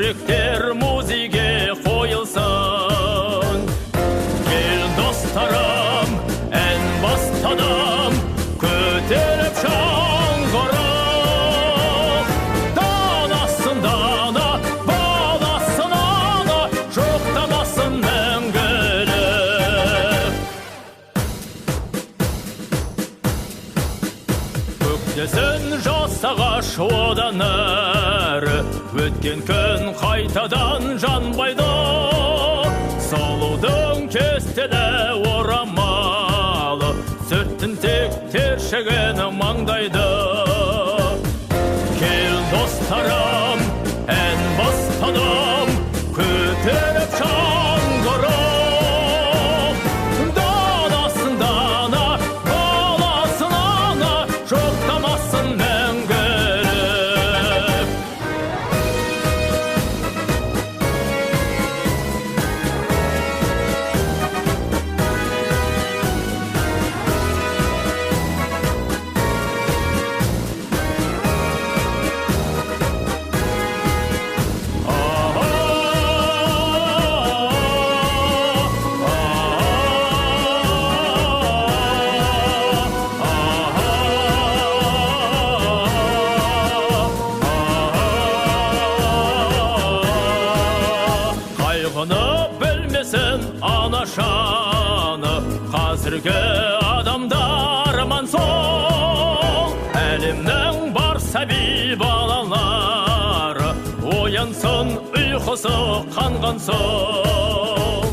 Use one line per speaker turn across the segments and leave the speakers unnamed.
жүректер музейге қойылсын. Кел достарым, ән бастадым, көтеріп шаңғырып. Данасын дана, баласын ана, жоқтамасын мәңгілік. Көктесін жас ағаш одан әрі, өткен күн қайтадан жанбайды. Сұлудың кестелі орамалы, сүттін тек тершеген маңдайды. Кел достарым, ән бастадым, көтеріп шаңғырып. Данасын дана, баласын ана, жоқтамасын мәңгілік. Қайғыны білмесін анашаны, қазіргі адамдар аман сол. Әлемнің бар сәби балалары, оянсын ұйқысы қанған соң.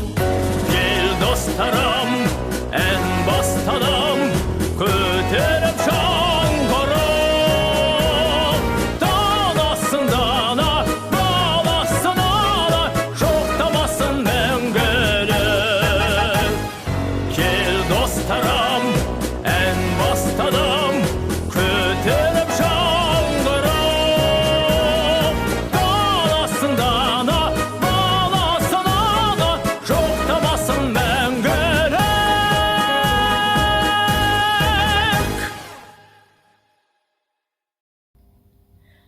Кел достарым, ән бастадым, көтеріп шаңғырып. Данасын дана, баласын ана, жоқтамасын мәңгілік. Кел достарым, ән бастадым, көтеріп шаңғырып. Данасын дана, баласын ана, жоқтамасын мәңгілік.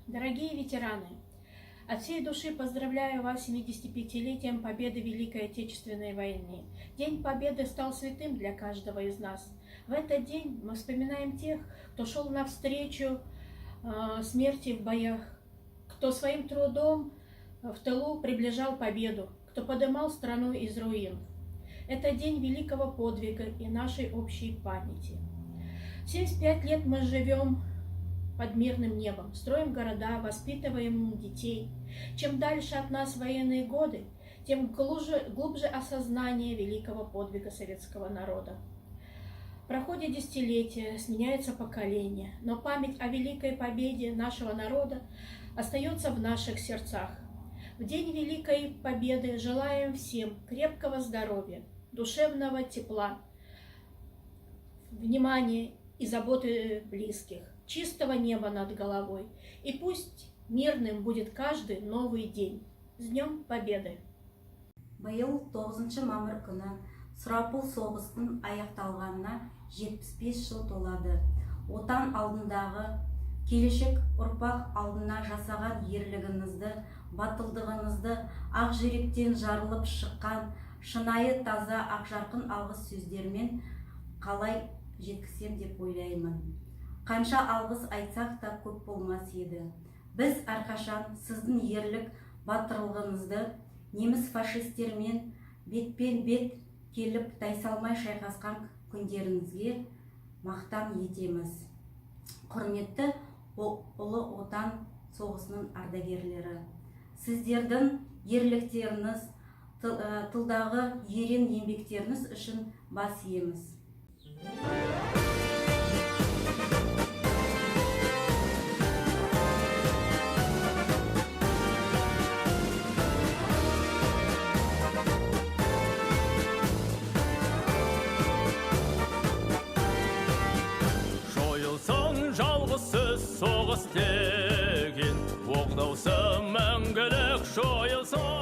Дорогие ветераны, от всей души поздравляю вас с 75-летием Победы в Великой Отечественной войне. День Победы стал святым для каждого из нас. В этот день мы вспоминаем тех, кто шел навстречу смерти в боях, кто своим трудом в тылу приближал победу, кто поднимал страну из руин. Это день великого подвига и нашей общей памяти. 75 лет мы живем под мирным небом, строим города, воспитываем детей. Чем дальше от нас военные годы, тем глубже осознание великого подвига советского народа. Проходят десятилетия, сменяются поколения, но память о великой победе нашего народа остается в наших сердцах. В день Великой Победы желаем всем крепкого здоровья, душевного тепла, внимания и заботы близких, чистого неба над головой. И пусть мирным будет каждый новый день. С Днем Победы!
Биыл 9 мамыр күні сұрапыл соғыстың аяқталғанына 75 жыл толады. Отан алдындағы, келешек ұрпақ алдына жасаған ерлігіңізді, батылдығыңызды ақ жүректен жарылып шыққан шынайы таза ақжарқын алғыс сөздермен қалай жеткізсем деп ойлаймын. Қанша алғыс айтсақ та көп болмас еді. Біз әрқашан сіздің ерлік батырлығыңызды неміс фашистермен бетпен бет келіп тайсалмай шайқасқан күндеріңізге мақтан етеміз. Құрметті ұлы отан соғысының ардагерлері, сіздердің ерліктеріңіз, тылдағы ерен еңбектеріңіз үшін бас иеміз.
Соғыс деген оқ даусы мәңгілік жойылсын.